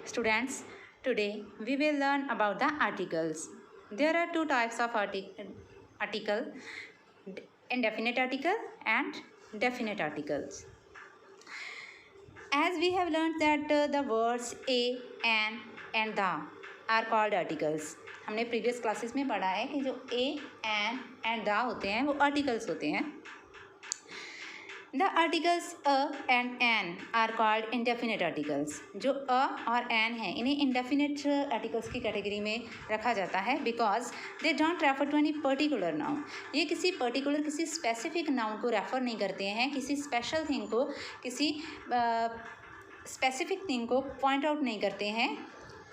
Students, today we will learn about the articles. There are two types of article, indefinite article and definite articles. As we have learned that the words a, an and the are called articles. हमने previous classes में पढ़ा है कि जो a, an and the होते हैं वो articles होते हैं. The articles a and an are called indefinite articles. जो a और an है इन्हें indefinite articles की कैटेगरी में रखा जाता है because they don't refer to any particular noun. ये किसी particular किसी specific noun को refer नहीं करते हैं, किसी special thing को किसी specific thing को point out नहीं करते हैं,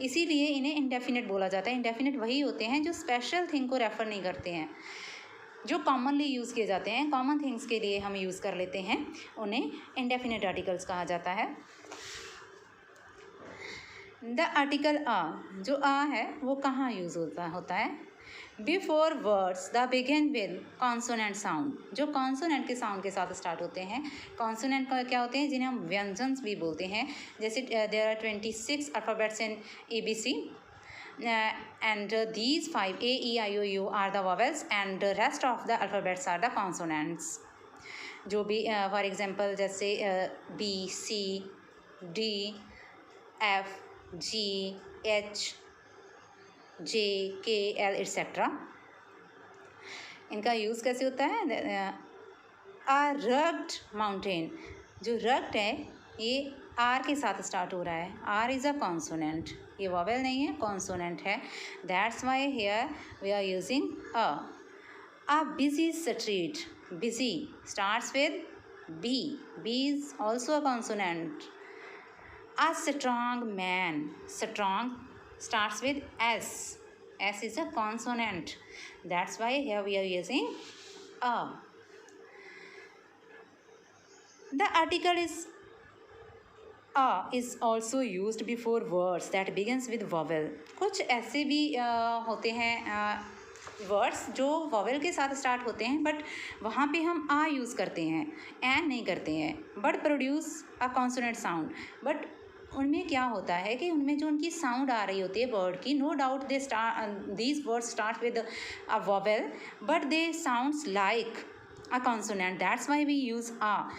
इसीलिए इन्हें indefinite बोला जाता है. Indefinite वही होते हैं जो special thing को refer नहीं करते हैं, जो कॉमनली यूज़ किए जाते हैं, कॉमन थिंग्स के लिए हम यूज़ कर लेते हैं, उन्हें इंडेफिनिट आर्टिकल्स कहा जाता है. द आर्टिकल आ, जो आ है वो कहाँ यूज़ होता है? Before words the begin with consonant sound. जो कॉन्सोनेंट के साउंड के साथ स्टार्ट होते हैं. कॉन्सोनेंट का क्या होते हैं? जिन्हें हम व्यंजन्स भी बोलते हैं. जैसे there are 26 alphabets in ABC. And these 5 A, E, I, O, U are the vowels and the rest of the alphabets are the consonants. जो भी for example जैसे B, C, D, F, G, H, J, K, L etc. इनका use कैसे होता है? A rugged mountain. जो rugged है ये आर के साथ स्टार्ट हो रहा है. R is a consonant. ये वॉवेल नहीं है, कॉन्सोनेंट है. That's why here we are using a busy street. Busy starts with B. B is also a consonant. A strong man. Strong starts with S. S is a consonant. That's why here we are using a. The article is is also used before words that begins with vowel. कुछ ऐसे भी होते हैं words जो vowel के साथ start होते हैं बट वहाँ पे हम आ यूज़ करते हैं, एन नहीं करते हैं, but produce a consonant sound. But उनमें क्या होता है कि उनमें जो उनकी साउंड आ रही होती है वर्ड की, no doubt they these words start with a vowel but they sounds like a consonant. That's why we use a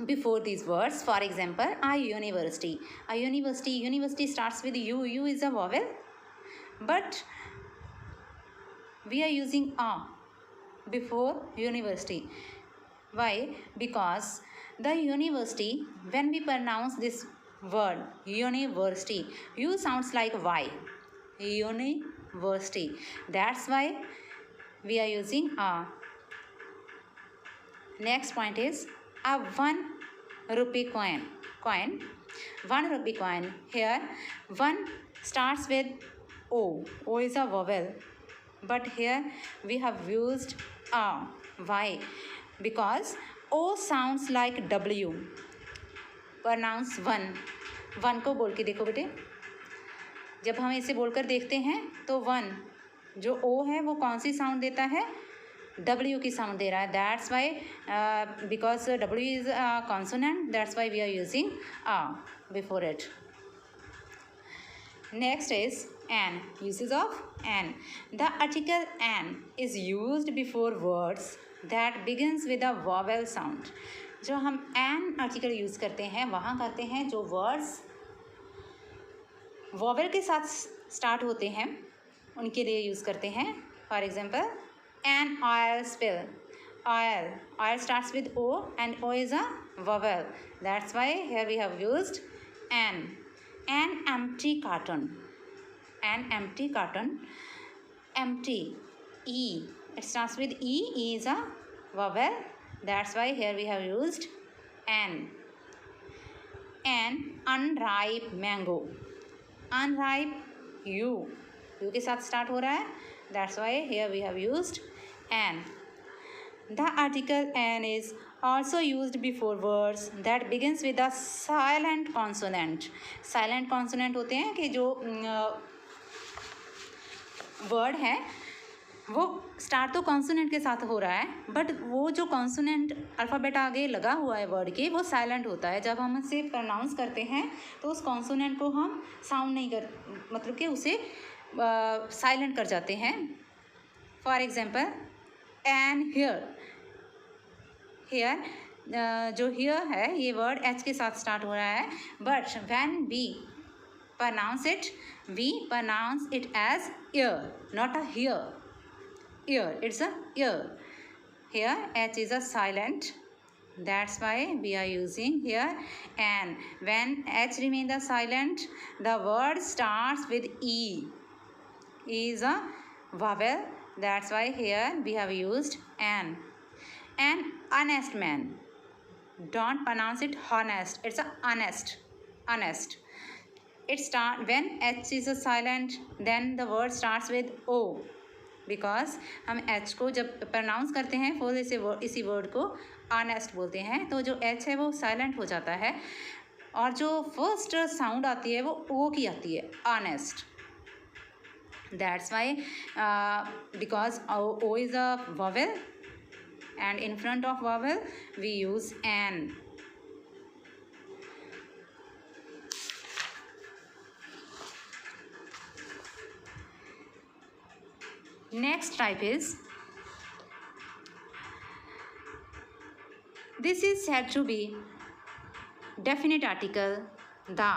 before these words. For example, a university. A university starts with U. U is a vowel but we are using a before university. Why? Because the university, when we pronounce this word university, U sounds like Y. University. That's why we are using a. Next point is a 1 rupee coin. 1 rupee coin. Here 1 starts with O. O is a vowel but here we have used a. Why? Because O sounds like W. Pronounce 1. 1 को बोल के देखो बेटे. जब हम इसे बोलकर देखते हैं तो 1 जो O है वो कौन सी साउंड देता है? W की साउंड दे रहा है. That's why because W is a consonant. That's why we are using a before it. Next is an. Uses of an. The article an is used before words that begins with a vowel sound. जो हम an article use करते हैं वहाँ करते हैं जो words vowel के साथ स्टार्ट होते हैं उनके लिए यूज़ करते हैं. For example an oil spill. Oil starts with O and O is a vowel. That's why here we have used an. An empty carton. An empty carton. Empty. E. It starts with E. E is a vowel. That's why here we have used an. An unripe mango. Unripe U. U के साथ start हो रहा है. That's why here we have used an. The article an is also used before words that begins with a silent consonant. Silent consonant होते हैं कि जो word है वो स्टार्ट तो कॉन्सोनेंट के साथ हो रहा है, बट वो जो कॉन्सोनेंट अल्फ़ाबेट आगे लगा हुआ है वर्ड के, वो साइलेंट होता है। जब हम उसे प्रोनाउंस करते हैं तो उस कॉन्सोनेंट को हम साउंड नहीं कर, मतलब कि उसे साइलेंट कर जाते हैं। For example an heir, heir जो हियर है ये वर्ड एच के साथ स्टार्ट हो रहा है, but when we pronounce it, we pronounce it as ear, not a hear. Ear, it's a ear. Here H is a silent, that's why we are using here. And when H remains the silent, the word starts with E. E is a vowel, that's why here we have used an. An honest man, don't pronounce it honest, it's a honest, honest. It start when H is a silent, then the word starts with O, because हम H को जब pronounce करते हैं फिर इसी word को honest बोलते हैं, तो जो H है वो साइलेंट हो जाता है और जो फर्स्ट साउंड आती है वो O की आती है, honest. That's why because O is a vowel and in front of vowel we use an. Next type is, this is said to be definite article the.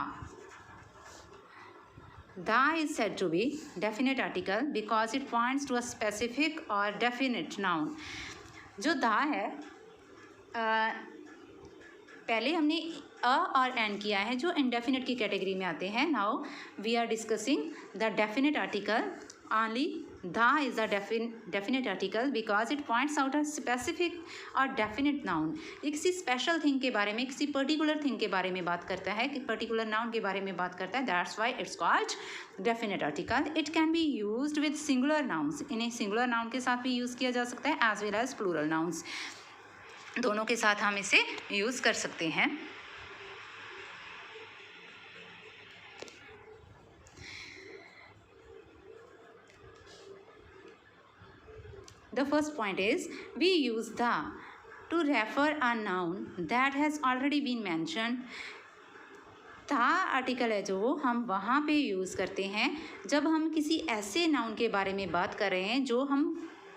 The is said to be definite article because it points to a specific or definite noun. जो the है पहले हमने अ और N किया है जो indefinite की category में आते हैं। Now we are discussing the definite article only. The is a definite article because it points out a specific or definite noun. ये किसी स्पेशल थिंग के बारे में, किसी पर्टिकुलर थिंग के बारे में बात करता है, कि पर्टिकुलर नाउन के बारे में बात करता है। That's why it's called definite article. It can be used with singular nouns. इन्हें सिंगुलर नाउन के साथ भी यूज़ किया जा सकता है as well as plural nouns. दोनों के साथ हम इसे यूज़ कर सकते हैं। The first point is we use the to refer a noun that has already been mentioned. the article है जो हम वहाँ पे यूज़ करते हैं जब हम किसी ऐसे नाउन के बारे में बात कर रहे हैं जो हम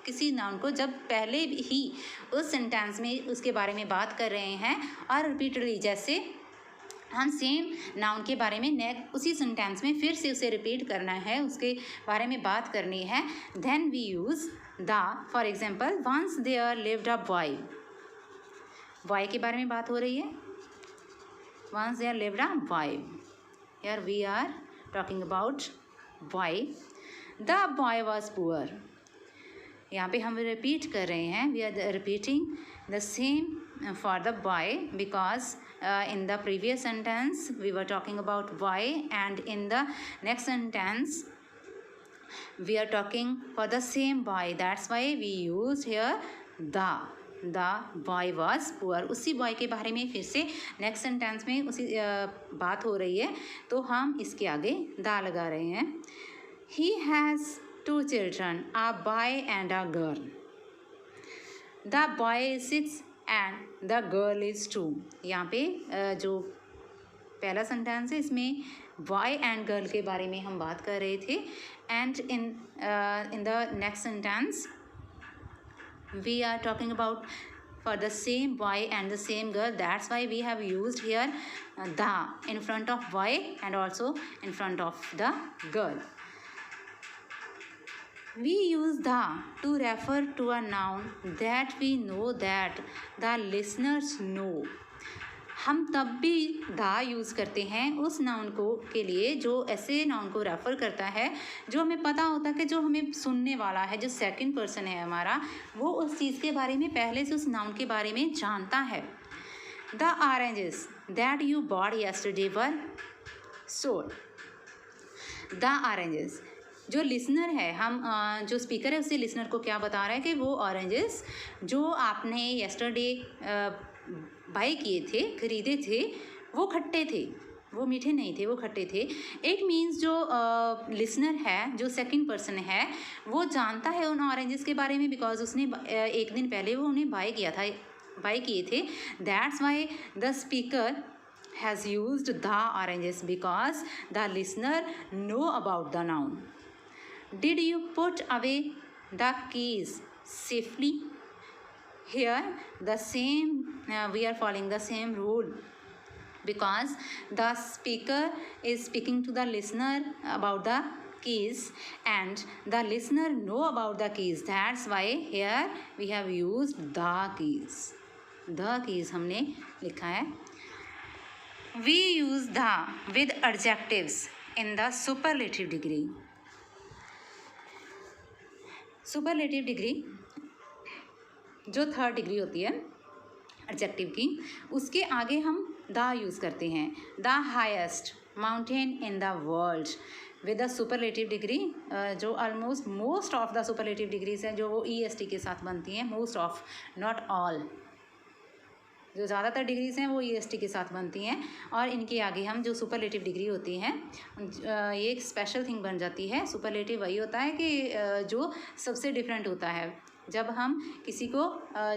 किसी नाउन को जब पहले ही उस सेंटेंस में उसके बारे में बात कर रहे हैं और रिपीटेडली, जैसे हम सेम नाउन के बारे में उसी सेंटेंस में फिर से उसे रिपीट करना है, उसके बारे में बात करनी है, then we use the. For example once there lived a boy, boy के बारे में बात हो रही है। Once there lived a boy, here we are talking about boy. The boy was poor, यहाँ पे हम रिपीट कर रहे हैं, we are repeating the same for the boy because in the previous sentence we were talking about boy and in the next sentence we are talking for the same boy, that's why we used here the boy was poor. उसी boy के बारे में फिर से next sentence में उसी बात हो रही है तो हम इसके आगे दा लगा रहे हैं। he has 2 children, a boy and a girl. the boy is 6 and the girl is 2. यहाँ पे जो पहला सेंटेंस है इसमें बॉय एंड गर्ल के बारे में हम बात कर रहे थे and in the next sentence we are talking about for the same boy and the same girl, that's why we have used here the in front of boy and also in front of the girl. We use the to refer to a noun that we know that the listeners know. हम तब भी दा use करते हैं उस noun को के लिए जो ऐसे नाउन को रेफ़र करता है जो हमें पता होता है कि जो हमें सुनने वाला है, जो सेकंड पर्सन है हमारा, वो उस चीज़ के बारे में पहले से उस नाउन के बारे में जानता है। The oranges that you bought yesterday were sold. The oranges, जो लिसनर है, हम जो स्पीकर है उससे लिसनर को क्या बता रहा है कि वो ऑरेंजेस जो आपने यस्टरडे बाई किए थे, खरीदे थे, वो खट्टे थे। वो मीठे नहीं थे, वो खट्टे थे। इट मीन्स जो लिसनर है, जो सेकंड पर्सन है, वो जानता है उन ऑरेंजेस के बारे में बिकॉज उसने एक दिन पहले वो उन्हें बाय किए थे। That's why the speaker has used the oranges because the listener know about the noun. Did you put away the keys safely? Here the same we are following the same rule because the speaker is speaking to the listener about the keys and the listener know about the keys. That's why here we have used the keys. The keys हमने लिखा है. We use the with adjectives in the superlative degree. Superlative degree जो third degree होती है adjective की, उसके आगे हम द यूज़ करते हैं. The highest mountain in the world with the superlative degree, जो almost most of the superlative degrees हैं जो वो EST के साथ बनती हैं. Most of, not all. जो ज़्यादातर डिग्रीज़ हैं वो EST के साथ बनती हैं और इनके आगे हम जो सुपरलेटिव डिग्री होती हैं ये एक स्पेशल थिंग बन जाती है. सुपरलेटिव वही होता है कि जो सबसे डिफरेंट होता है. जब हम किसी को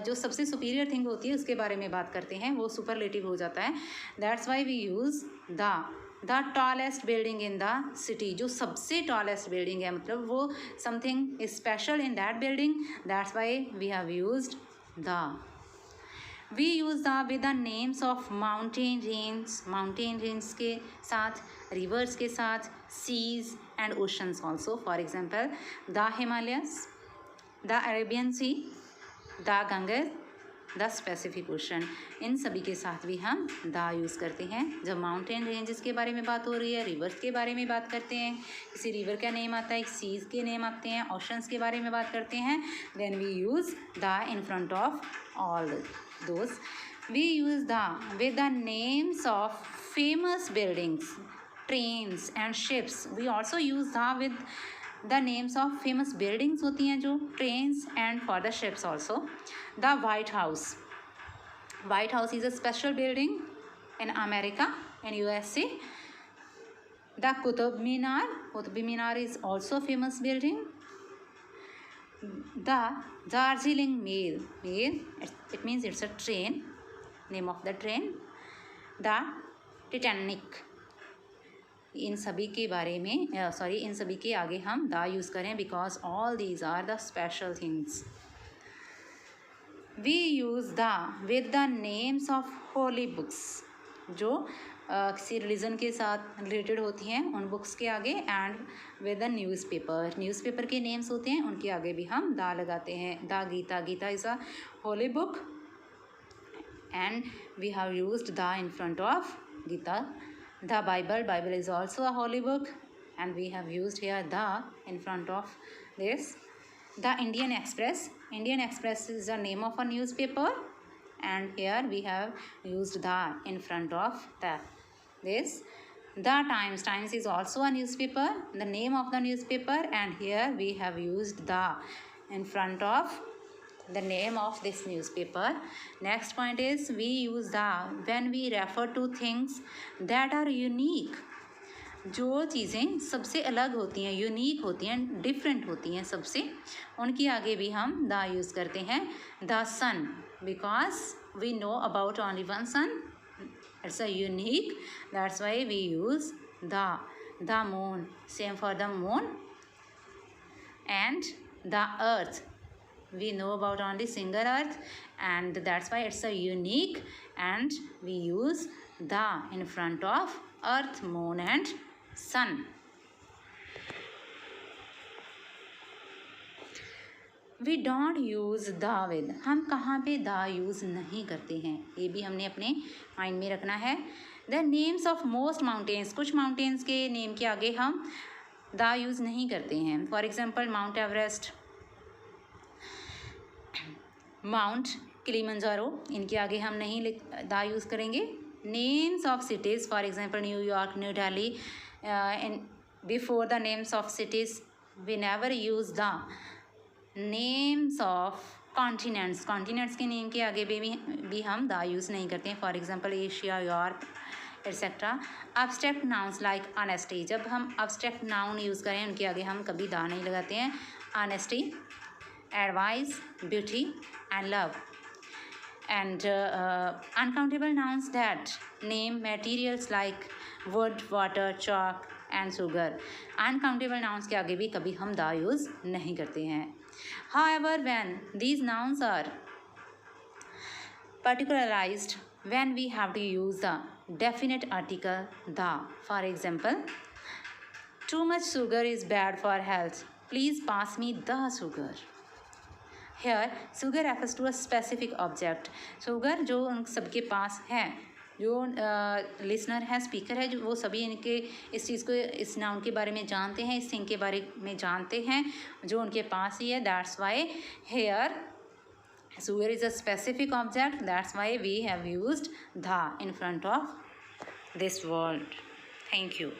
जो सबसे सुपीरियर थिंग होती है उसके बारे में बात करते हैं वो सुपरलेटिव हो जाता है. That's why we use the tallest building in the city. जो सबसे टॉलेस्ट बिल्डिंग है मतलब वो something is special in that building. That's why we have used the. We use the with the names of mountain range के साथ, rivers के साथ, seas and oceans also. For example, the Himalayas, the Arabian Sea, the Ganges, the Pacific Ocean. इन सभी के साथ भी हम the use करते हैं. जब माउंटेन रेंजेस के बारे में बात हो रही है, रिवर्स के बारे में बात करते हैं, किसी रिवर का नेम आता है, सीज़ के नेम आते हैं, ओशंस के बारे में बात करते हैं, then we use the in front of all those. We use the with the names of famous buildings, trains and ships. We also use the with the names of famous buildings होती हैं जो trains and for the ships also. The White House. White House is a special building in America and USA. The Qutub Minar is also a famous building. The Darjeeling Mail, it means it's a train, name of the train. The Titanic. इन सभी के बारे में इन सभी के आगे हम the use करें because all these are the special things. We use the with the names of holy books. जो किसी रिलीजन के साथ रिलेटेड होती हैं उन बुक्स के आगे. एंड विद द न्यूज़पेपर के नेम्स होते हैं उनके आगे भी हम द लगाते हैं. The Gita is a holy book and we have used the in front of Gita. The Bible is also a holy book and we have used here the in front of this. The Indian Express is the name of a newspaper and here we have used the in front of this. The Times is also a newspaper, the name of the newspaper, and here we have used the in front of the name of this newspaper. Next point is we use the when we refer to things that are unique. जो चीज़ें सबसे अलग होती हैं, unique होती हैं, different होती हैं सबसे, उनके आगे भी हम द यूज़ करते हैं. The sun because we know about only one sun, it's a unique, that's why we use the moon, same for the moon. And the earth, we know about only single earth and that's why it's a unique and we use the in front of earth, moon and sun. We don't use the with. हम कहाँ पे the use नहीं करते हैं ये भी हमने अपने माइंड में रखना है. The names of most mountains, कुछ माउंटेन्स के नेम के आगे हम the यूज़ नहीं करते हैं. For example mount Everest, mount Kilimanjaro, इनके आगे हम नहीं द यूज़ करेंगे. Names of cities, for example New York, New Delhi, in before the names of cities we never use the. Names of continents के नेम के आगे भी हम द यूज़ नहीं करते हैं. For example Asia, Europe, etcetera. abstract nouns like honesty, जब हम abstract noun यूज़ करें उनके आगे हम कभी दा नहीं लगाते हैं। honesty, advice, beauty and love. And uncountable nouns that name materials like wood, water, chalk and sugar. uncountable nouns के आगे भी कभी हम दा यूज़ नहीं करते हैं। however, when these nouns are particularized, when we have to use the definite article the. For example, too much sugar is bad for health, please pass me the sugar. Here sugar refers to a specific object. sugar जो उन सबके पास है, जो listener है, speaker है, जो वो सभी इनके इस चीज़ को, इस नाउन के बारे में जानते हैं, इस थिंग के बारे में जानते हैं जो उनके पास ही है। That's Y here sugar is a specific object, that's why we have used the in front of this word. Thank you.